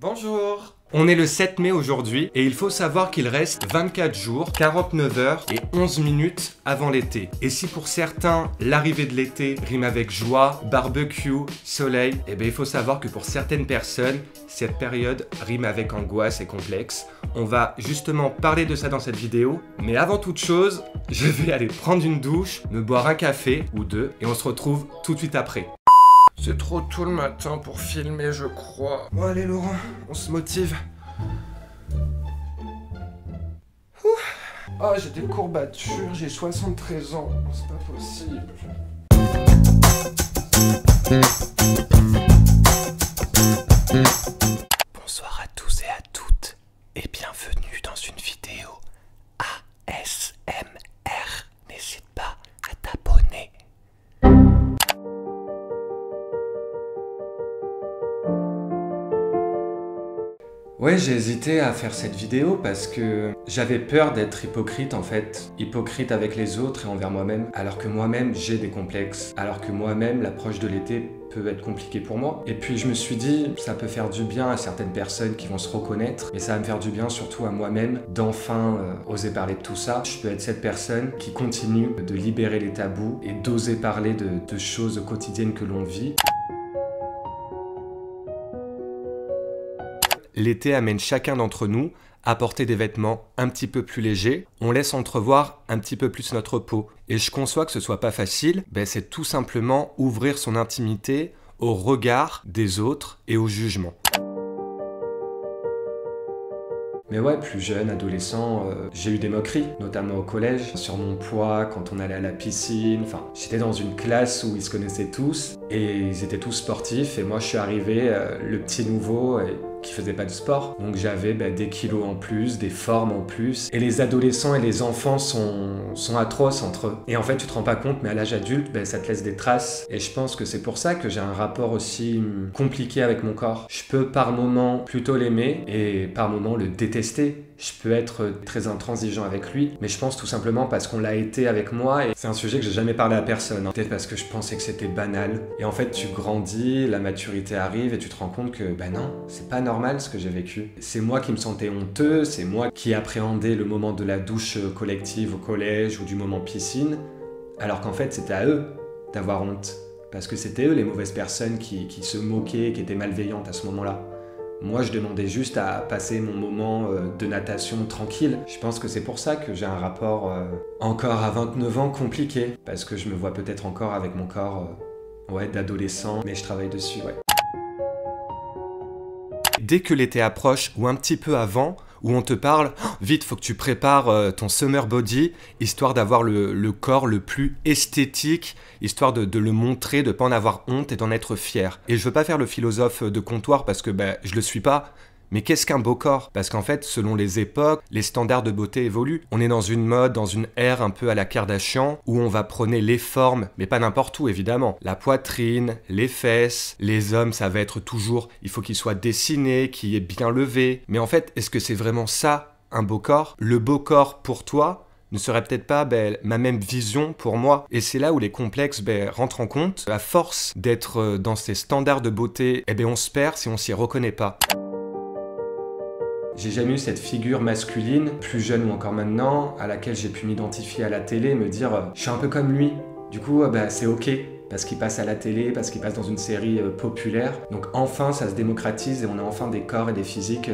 Bonjour. On est le 7 mai aujourd'hui et il faut savoir qu'il reste 24 jours, 49 heures et 11 minutes avant l'été. Et si pour certains, l'arrivée de l'été rime avec joie, barbecue, soleil, eh bien il faut savoir que pour certaines personnes, cette période rime avec angoisse et complexe. On va justement parler de ça dans cette vidéo, mais avant toute chose, je vais aller prendre une douche, me boire un café ou deux et on se retrouve tout de suite après. C'est trop tôt le matin pour filmer, je crois. Bon allez Laurent, on se motive. Ah, j'ai des courbatures, j'ai 73 ans, c'est pas possible. Bonsoir à tous et à toutes, et bienvenue dans une vidéo ASMR. N'hésite pas à t'abonner. Ouais, j'ai hésité à faire cette vidéo parce que j'avais peur d'être hypocrite en fait. Hypocrite avec les autres et envers moi-même. Alors que moi-même, j'ai des complexes. Alors que moi-même, l'approche de l'été peut être compliquée pour moi. Et puis je me suis dit, ça peut faire du bien à certaines personnes qui vont se reconnaître. Et ça va me faire du bien surtout à moi-même d'enfin oser parler de tout ça. Je peux être cette personne qui continue de libérer les tabous et d'oser parler de choses quotidiennes que l'on vit. L'été amène chacun d'entre nous à porter des vêtements un petit peu plus légers. On laisse entrevoir un petit peu plus notre peau. Et je conçois que ce soit pas facile, c'est tout simplement ouvrir son intimité au regard des autres et au jugement. Mais ouais, plus jeune, adolescent, j'ai eu des moqueries, notamment au collège, sur mon poids, quand on allait à la piscine. Enfin, j'étais dans une classe où ils se connaissaient tous, et ils étaient tous sportifs, et moi je suis arrivé, le petit nouveau, qui faisait pas de sport. Donc j'avais des kilos en plus, des formes en plus. Et les adolescents et les enfants sont atroces entre eux. Et en fait, tu te rends pas compte, mais à l'âge adulte, ça te laisse des traces. Et je pense que c'est pour ça que j'ai un rapport aussi compliqué avec mon corps. Je peux par moments plutôt l'aimer et par moments le détester. Je peux être très intransigeant avec lui, mais je pense tout simplement parce qu'on l'a été avec moi et c'est un sujet que j'ai jamais parlé à personne. Peut-être parce que je pensais que c'était banal. Et en fait, tu grandis, la maturité arrive et tu te rends compte que non, c'est pas normal ce que j'ai vécu. C'est moi qui me sentais honteux, c'est moi qui appréhendais le moment de la douche collective au collège ou du moment piscine, alors qu'en fait, c'était à eux d'avoir honte. Parce que c'était eux les mauvaises personnes qui se moquaient, qui étaient malveillantes à ce moment-là. Moi, je demandais juste à passer mon moment de natation tranquille. Je pense que c'est pour ça que j'ai un rapport encore à 29 ans compliqué. Parce que je me vois peut-être encore avec mon corps d'adolescent, mais je travaille dessus, ouais. Dès que l'été approche, ou un petit peu avant, où on te parle, vite, faut que tu prépares ton summer body, histoire d'avoir le corps le plus esthétique, histoire de le montrer, de pas en avoir honte et d'en être fier. Et je veux pas faire le philosophe de comptoir parce que je le suis pas. Mais qu'est-ce qu'un beau corps? Parce qu'en fait, selon les époques, les standards de beauté évoluent. On est dans une mode, dans une ère un peu à la Kardashian, où on va prôner les formes, mais pas n'importe où évidemment. La poitrine, les fesses, les hommes, ça va être toujours, il faut qu'ils soient dessinés, qu'ils aient bien levé. Mais en fait, est-ce que c'est vraiment ça, un beau corps? Le beau corps pour toi ne serait peut-être pas ma même vision pour moi. Et c'est là où les complexes rentrent en compte. À force d'être dans ces standards de beauté, on se perd si on s'y reconnaît pas. J'ai jamais eu cette figure masculine, plus jeune ou encore maintenant, à laquelle j'ai pu m'identifier à la télé, me dire je suis un peu comme lui. Du coup, c'est ok, parce qu'il passe à la télé, parce qu'il passe dans une série populaire. Donc enfin, ça se démocratise et on a enfin des corps et des physiques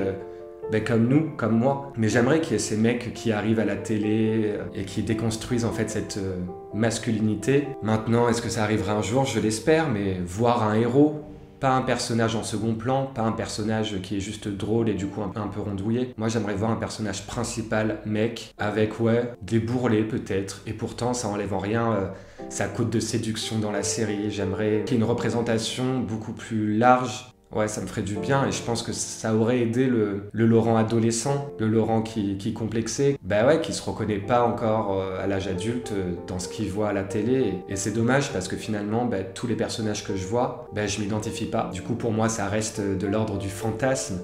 comme nous, comme moi. Mais j'aimerais qu'il y ait ces mecs qui arrivent à la télé et qui déconstruisent en fait cette masculinité. Maintenant, est-ce que ça arrivera un jour? Je l'espère, mais voir un héros, pas un personnage en second plan, pas un personnage qui est juste drôle et du coup un peu rondouillé. Moi j'aimerais voir un personnage principal, mec, avec des bourrelets peut-être. Et pourtant ça enlève en rien sa cote de séduction dans la série. J'aimerais qu'il y ait une représentation beaucoup plus large. Ouais, ça me ferait du bien et je pense que ça aurait aidé le Laurent adolescent, le Laurent qui complexait, qui se reconnaît pas encore à l'âge adulte dans ce qu'il voit à la télé. Et c'est dommage parce que finalement, tous les personnages que je vois, je m'identifie pas. Du coup, pour moi, ça reste de l'ordre du fantasme.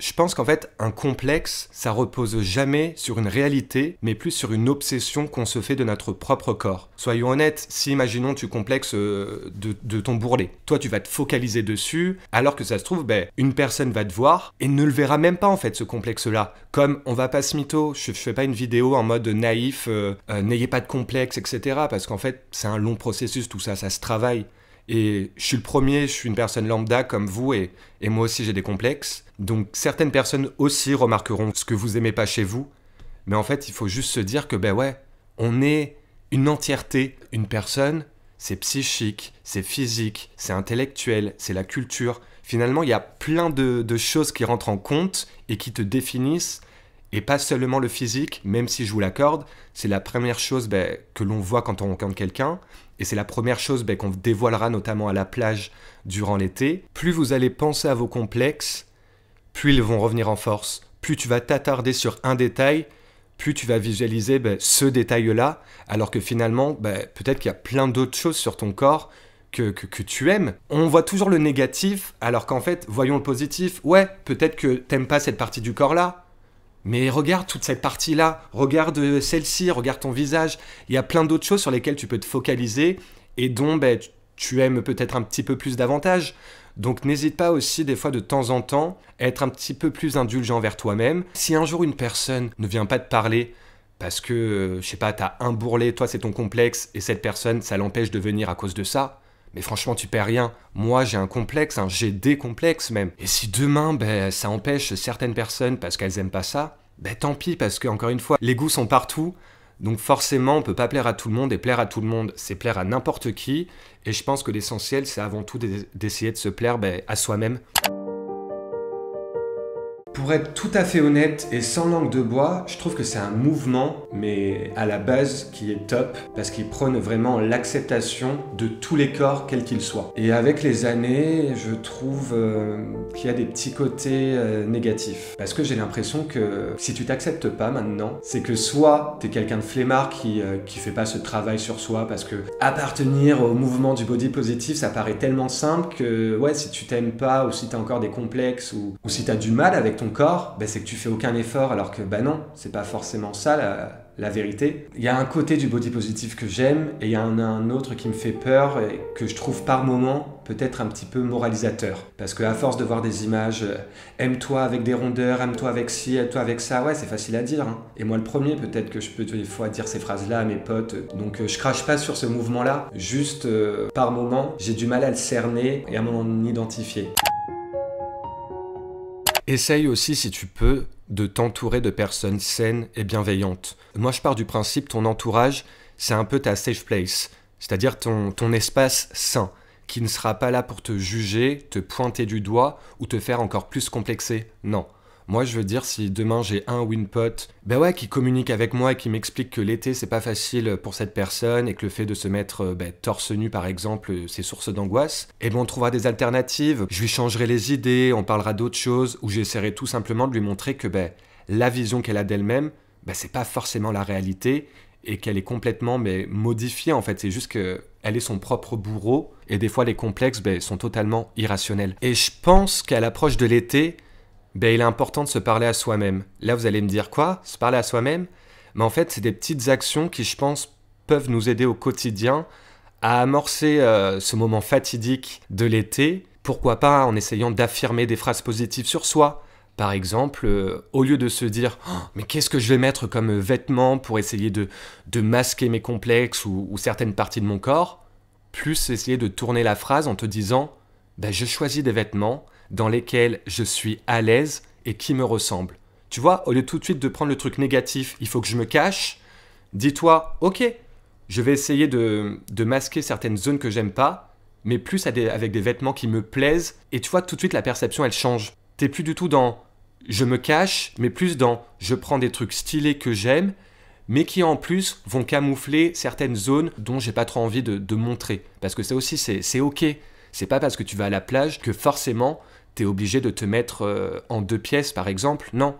Je pense qu'en fait, un complexe, ça repose jamais sur une réalité, mais plus sur une obsession qu'on se fait de notre propre corps. Soyons honnêtes, si imaginons tu complexes de ton bourrelet, toi tu vas te focaliser dessus, alors que ça se trouve, une personne va te voir et ne le verra même pas en fait ce complexe-là. Comme on va pas se mytho, je fais pas une vidéo en mode naïf, n'ayez pas de complexe, etc. Parce qu'en fait, c'est un long processus, tout ça, ça se travaille. Et je suis le premier, je suis une personne lambda comme vous et moi aussi j'ai des complexes. Donc certaines personnes aussi remarqueront ce que vous aimez pas chez vous. Mais en fait, il faut juste se dire que on est une entièreté. Une personne, c'est psychique, c'est physique, c'est intellectuel, c'est la culture. Finalement, il y a plein de choses qui rentrent en compte et qui te définissent. Et pas seulement le physique, même si je vous l'accorde, c'est la première chose que l'on voit quand on rencontre quelqu'un. Et c'est la première chose qu'on dévoilera notamment à la plage durant l'été. Plus vous allez penser à vos complexes, plus ils vont revenir en force. Plus tu vas t'attarder sur un détail, plus tu vas visualiser ce détail-là, alors que finalement, peut-être qu'il y a plein d'autres choses sur ton corps que tu aimes. On voit toujours le négatif, alors qu'en fait, voyons le positif. Ouais, peut-être que t'aimes pas cette partie du corps-là, mais regarde toute cette partie-là, regarde celle-ci, regarde ton visage. Il y a plein d'autres choses sur lesquelles tu peux te focaliser et dont tu aimes peut-être un petit peu plus davantage. Donc n'hésite pas aussi des fois de temps en temps à être un petit peu plus indulgent envers toi-même. Si un jour une personne ne vient pas te parler parce que, je sais pas, t'as un bourrelet, toi c'est ton complexe et cette personne ça l'empêche de venir à cause de ça, mais franchement, tu perds rien. Moi, j'ai un complexe, j'ai des complexes même. Et si demain, ça empêche certaines personnes parce qu'elles aiment pas ça, tant pis, parce que, encore une fois, les goûts sont partout. Donc forcément, on peut pas plaire à tout le monde, et plaire à tout le monde, c'est plaire à n'importe qui. Et je pense que l'essentiel, c'est avant tout d'essayer de se plaire à soi-même. Pour être tout à fait honnête et sans langue de bois, je trouve que c'est un mouvement, mais à la base, qui est top, parce qu'il prône vraiment l'acceptation de tous les corps, quels qu'ils soient. Et avec les années, je trouve qu'il y a des petits côtés négatifs. Parce que j'ai l'impression que si tu t'acceptes pas maintenant, c'est que soit t'es quelqu'un de flemmard qui fait pas ce travail sur soi, parce que appartenir au mouvement du body positive, ça paraît tellement simple que, ouais, si tu t'aimes pas, ou si t'as encore des complexes, ou si t'as du mal avec ton corps, c'est que tu fais aucun effort, alors que non, c'est pas forcément ça la vérité. Il y a un côté du body positive que j'aime et il y en a un autre qui me fait peur et que je trouve par moments peut-être un petit peu moralisateur. Parce qu'à force de voir des images, aime-toi avec des rondeurs, aime-toi avec ci, aime-toi avec ça, ouais, c'est facile à dire. Et moi le premier, peut-être que je peux des fois dire ces phrases-là à mes potes. Donc je crache pas sur ce mouvement-là, juste par moments, j'ai du mal à le cerner et à m'en identifier. Essaye aussi, si tu peux, de t'entourer de personnes saines et bienveillantes. Moi, je pars du principe, ton entourage, c'est un peu ta safe place, c'est-à-dire ton espace sain, qui ne sera pas là pour te juger, te pointer du doigt ou te faire encore plus complexer. Non. Moi, je veux dire, si demain j'ai un ou une pote, qui communique avec moi et qui m'explique que l'été, c'est pas facile pour cette personne et que le fait de se mettre torse nu, par exemple, c'est source d'angoisse, on trouvera des alternatives. Je lui changerai les idées, on parlera d'autres choses, ou j'essaierai tout simplement de lui montrer que la vision qu'elle a d'elle-même, c'est pas forcément la réalité et qu'elle est complètement modifiée, en fait. C'est juste qu'elle est son propre bourreau et des fois, les complexes sont totalement irrationnels. Et je pense qu'à l'approche de l'été, il est important de se parler à soi-même. Là, vous allez me dire quoi? Se parler à soi-même? Mais en fait, c'est des petites actions qui, je pense, peuvent nous aider au quotidien à amorcer ce moment fatidique de l'été. Pourquoi pas en essayant d'affirmer des phrases positives sur soi? Par exemple, au lieu de se dire « Oh, mais qu'est-ce que je vais mettre comme vêtements pour essayer de masquer mes complexes ou certaines parties de mon corps ?» Plus essayer de tourner la phrase en te disant « Je choisis des vêtements dans lesquels je suis à l'aise et qui me ressemblent. » Tu vois, au lieu tout de suite de prendre le truc négatif, il faut que je me cache, dis-toi, ok, je vais essayer de masquer certaines zones que j'aime pas, mais plus avec des vêtements qui me plaisent, et tu vois, tout de suite la perception elle change. T'es plus du tout dans je me cache, mais plus dans je prends des trucs stylés que j'aime, mais qui en plus vont camoufler certaines zones dont j'ai pas trop envie de montrer. Parce que ça aussi, c'est ok. C'est pas parce que tu vas à la plage que forcément t'es obligé de te mettre en 2 pièces, par exemple. Non,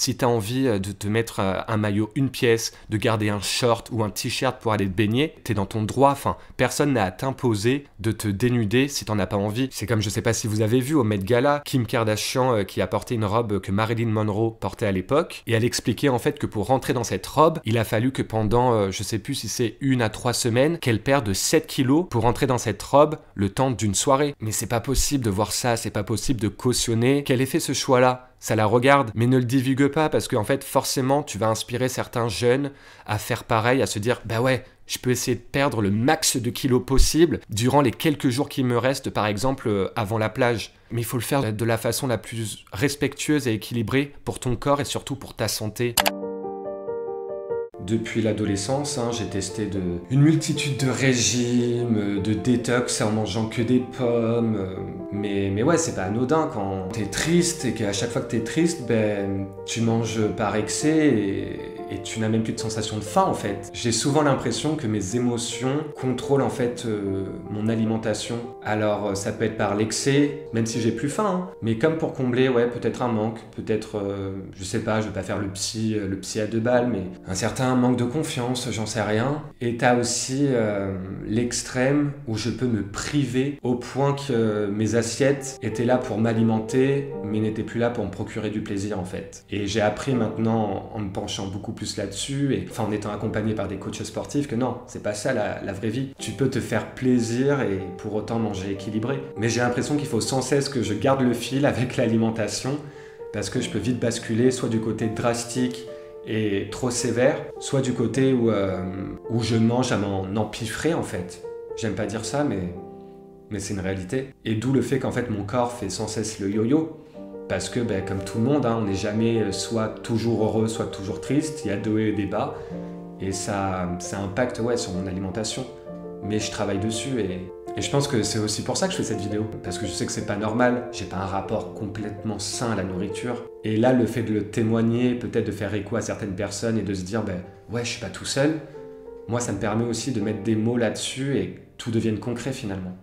Si tu as envie de te mettre un maillot une pièce, de garder un short ou un t-shirt pour aller te baigner, t'es dans ton droit. Enfin, personne n'a à t'imposer de te dénuder si t'en as pas envie. C'est comme, je sais pas si vous avez vu au Met Gala, Kim Kardashian qui a porté une robe que Marilyn Monroe portait à l'époque, et elle expliquait en fait que pour rentrer dans cette robe, il a fallu que pendant, je sais plus si c'est 1 à 3 semaines, qu'elle perde 7 kilos pour rentrer dans cette robe le temps d'une soirée. Mais c'est pas possible de voir ça, c'est pas possible de cautionner qu'elle ait fait ce choix-là. Ça la regarde, mais ne le divulgue pas parce qu'en fait, forcément, tu vas inspirer certains jeunes à faire pareil, à se dire « Bah ouais, je peux essayer de perdre le max de kilos possible durant les quelques jours qui me restent, par exemple, avant la plage. » Mais il faut le faire de la façon la plus respectueuse et équilibrée pour ton corps et surtout pour ta santé. Depuis l'adolescence, j'ai testé une multitude de régimes, de détox en mangeant que des pommes. Mais ouais, c'est pas anodin quand t'es triste et qu'à chaque fois que t'es triste, tu manges par excès et tu n'as même plus de sensation de faim en fait. J'ai souvent l'impression que mes émotions contrôlent en fait mon alimentation. Alors ça peut être par l'excès, même si j'ai plus faim, mais comme pour combler, ouais, peut-être un manque, peut-être, je sais pas, je vais pas faire le psy à 2 balles, mais un certain manque de confiance, j'en sais rien. Et t'as aussi l'extrême où je peux me priver au point que mes assiettes étaient là pour m'alimenter, mais n'étaient plus là pour me procurer du plaisir en fait. Et j'ai appris maintenant, en me penchant beaucoup plus là-dessus, et enfin en étant accompagné par des coachs sportifs, que non, c'est pas ça la vraie vie. Tu peux te faire plaisir et pour autant manger équilibré. Mais j'ai l'impression qu'il faut sans cesse que je garde le fil avec l'alimentation, parce que je peux vite basculer soit du côté drastique et trop sévère, soit du côté où je mange à m'en empiffrer en fait. J'aime pas dire ça, mais c'est une réalité. Et d'où le fait qu'en fait mon corps fait sans cesse le yo-yo. Parce que comme tout le monde, on n'est jamais soit toujours heureux, soit toujours triste, il y a des hauts et des bas. Et ça impacte sur mon alimentation. Mais je travaille dessus et je pense que c'est aussi pour ça que je fais cette vidéo. Parce que je sais que c'est pas normal, j'ai pas un rapport complètement sain à la nourriture. Et là, le fait de le témoigner, peut-être de faire écho à certaines personnes et de se dire ouais, je suis pas tout seul, moi ça me permet aussi de mettre des mots là-dessus et que tout devienne concret finalement.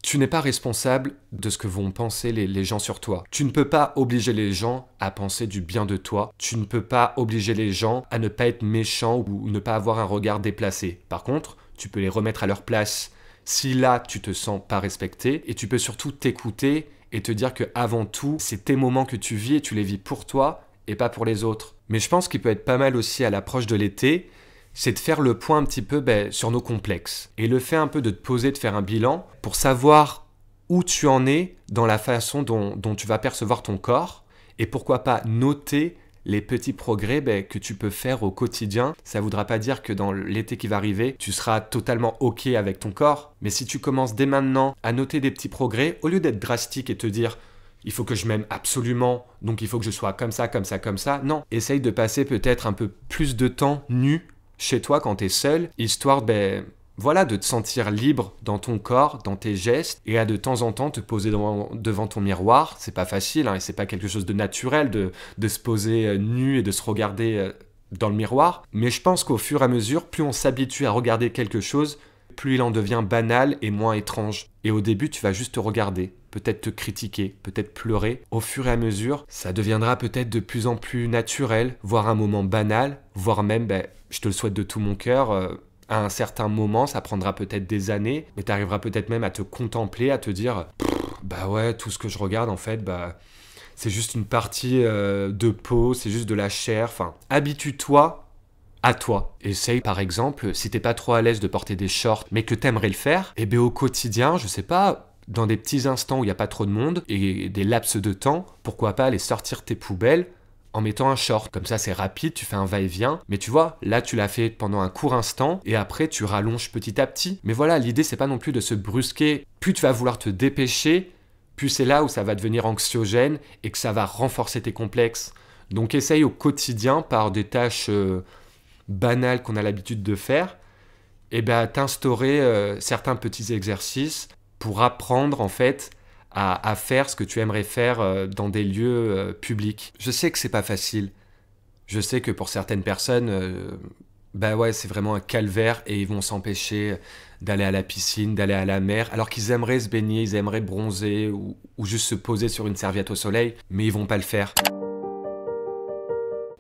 Tu n'es pas responsable de ce que vont penser les gens sur toi. Tu ne peux pas obliger les gens à penser du bien de toi. Tu ne peux pas obliger les gens à ne pas être méchants ou ne pas avoir un regard déplacé. Par contre, tu peux les remettre à leur place si là, tu te sens pas respecté. Et tu peux surtout t'écouter et te dire que avant tout, c'est tes moments que tu vis et tu les vis pour toi et pas pour les autres. Mais je pense qu'il peut être pas mal aussi à l'approche de l'été, c'est de faire le point un petit peu sur nos complexes. Et le fait un peu de te poser, de faire un bilan pour savoir où tu en es dans la façon dont tu vas percevoir ton corps et pourquoi pas noter les petits progrès que tu peux faire au quotidien. Ça ne voudra pas dire que dans l'été qui va arriver, tu seras totalement OK avec ton corps. Mais si tu commences dès maintenant à noter des petits progrès, au lieu d'être drastique et te dire « il faut que je m'aime absolument, donc il faut que je sois comme ça, comme ça, comme ça », non. Essaye de passer peut-être un peu plus de temps nu chez toi quand t'es seul, histoire de te sentir libre dans ton corps, dans tes gestes, et à de temps en temps te poser devant ton miroir. C'est pas facile, et c'est pas quelque chose de naturel de se poser nu et de se regarder dans le miroir. Mais je pense qu'au fur et à mesure, plus on s'habitue à regarder quelque chose, plus il en devient banal et moins étrange. Et au début, tu vas juste te regarder, peut-être te critiquer, peut-être pleurer. Au fur et à mesure, ça deviendra peut-être de plus en plus naturel, voire un moment banal, voire même, je te le souhaite de tout mon cœur, à un certain moment, ça prendra peut-être des années, mais tu arriveras peut-être même à te contempler, à te dire ouais, tout ce que je regarde en fait, c'est juste une partie de peau, c'est juste de la chair. Enfin, habitue-toi à toi. Essaye par exemple, si t'es pas trop à l'aise de porter des shorts, mais que t'aimerais le faire, au quotidien, je sais pas, dans des petits instants où il n'y a pas trop de monde et des laps de temps, pourquoi pas aller sortir tes poubelles en mettant un short. Comme ça, c'est rapide, tu fais un va-et-vient. Mais tu vois, là, tu l'as fait pendant un court instant et après, tu rallonges petit à petit. Mais voilà, l'idée, c'est pas non plus de se brusquer. Plus tu vas vouloir te dépêcher, plus c'est là où ça va devenir anxiogène et que ça va renforcer tes complexes. Donc, essaye au quotidien, par des tâches banales qu'on a l'habitude de faire, t'instaurer certains petits exercices pour apprendre, en fait, à faire ce que tu aimerais faire dans des lieux publics. Je sais que c'est pas facile. Je sais que pour certaines personnes, Bah ouais, c'est vraiment un calvaire et ils vont s'empêcher d'aller à la piscine, d'aller à la mer, alors qu'ils aimeraient se baigner, ils aimeraient bronzer ou juste se poser sur une serviette au soleil, mais ils vont pas le faire.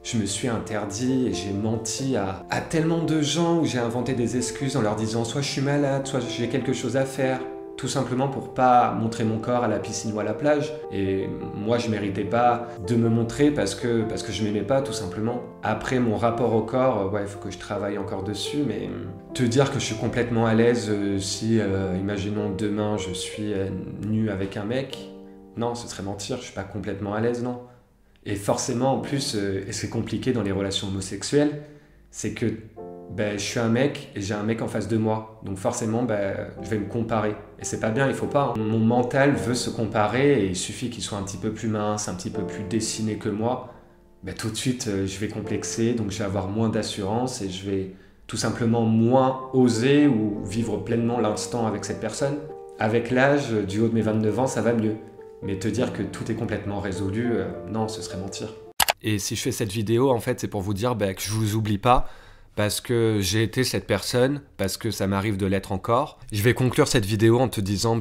Je me suis interdit et j'ai menti à tellement de gens où j'ai inventé des excuses en leur disant soit je suis malade, soit j'ai quelque chose à faire. Tout simplement pour pas montrer mon corps à la piscine ou à la plage. Et moi, je méritais pas de me montrer parce que je m'aimais pas, tout simplement. Après, mon rapport au corps, ouais, il faut que je travaille encore dessus, mais te dire que je suis complètement à l'aise si, imaginons demain, je suis nu avec un mec, non, ce serait mentir, je suis pas complètement à l'aise, non. Et forcément, en plus, et c'est compliqué dans les relations homosexuelles, c'est que je suis un mec et j'ai un mec en face de moi. Donc forcément, je vais me comparer. Et c'est pas bien, il faut pas. Hein. Mon mental veut se comparer et il suffit qu'il soit un petit peu plus mince, un petit peu plus dessiné que moi. Tout de suite, je vais complexer, donc je vais avoir moins d'assurance et je vais tout simplement moins oser ou vivre pleinement l'instant avec cette personne. Avec l'âge, du haut de mes 29 ans, ça va mieux. Mais te dire que tout est complètement résolu, non, ce serait mentir. Et si je fais cette vidéo, en fait, c'est pour vous dire que je vous oublie pas, parce que j'ai été cette personne, parce que ça m'arrive de l'être encore. Je vais conclure cette vidéo en te disant,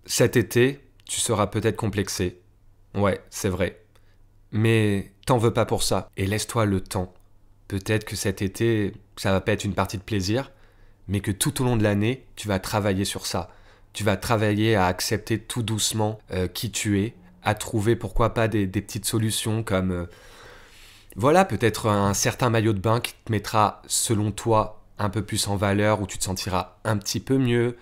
cet été, tu seras peut-être complexé. Ouais, c'est vrai. Mais t'en veux pas pour ça, et laisse-toi le temps. Peut-être que cet été, ça va pas être une partie de plaisir, mais que tout au long de l'année, tu vas travailler sur ça. Tu vas travailler à accepter tout doucement qui tu es, à trouver pourquoi pas des petites solutions comme... Voilà, peut-être un certain maillot de bain qui te mettra, selon toi, un peu plus en valeur, où tu te sentiras un petit peu mieux.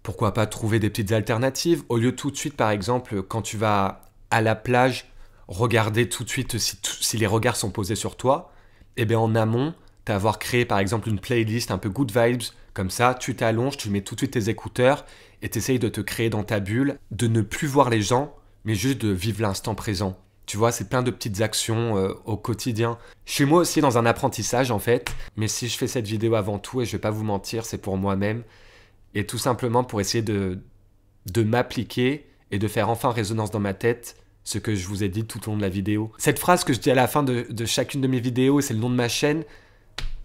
Pourquoi pas trouver des petites alternatives, au lieu tout de suite, par exemple, quand tu vas à la plage, regarder tout de suite si les regards sont posés sur toi, et bien en amont, t'avoir créé par exemple une playlist un peu good vibes, comme ça, tu t'allonges, tu mets tout de suite tes écouteurs, et t'essayes de te créer dans ta bulle, de ne plus voir les gens, mais juste de vivre l'instant présent. Tu vois, c'est plein de petites actions au quotidien. Je suis moi aussi dans un apprentissage en fait, mais si je fais cette vidéo avant tout, et je vais pas vous mentir, c'est pour moi-même, et tout simplement pour essayer de m'appliquer et de faire enfin résonance dans ma tête ce que je vous ai dit tout au long de la vidéo. Cette phrase que je dis à la fin de chacune de mes vidéos, c'est le nom de ma chaîne,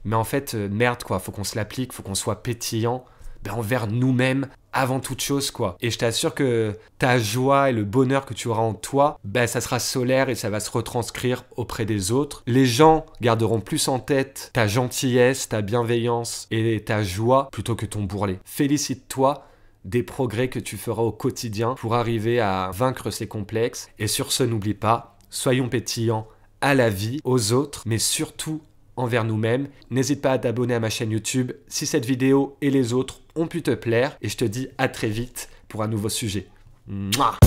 mais en fait, merde quoi, faut qu'on se l'applique, faut qu'on soit pétillant, envers nous-mêmes, avant toute chose quoi. Et je t'assure que ta joie et le bonheur que tu auras en toi, ça sera solaire et ça va se retranscrire auprès des autres. Les gens garderont plus en tête ta gentillesse, ta bienveillance et ta joie plutôt que ton bourrelet. Félicite-toi des progrès que tu feras au quotidien pour arriver à vaincre ces complexes. Et sur ce, n'oublie pas, soyons pétillants à la vie, aux autres, mais surtout envers nous-mêmes. N'hésite pas à t'abonner à ma chaîne YouTube si cette vidéo et les autres ont pu te plaire. Et je te dis à très vite pour un nouveau sujet. Mouah.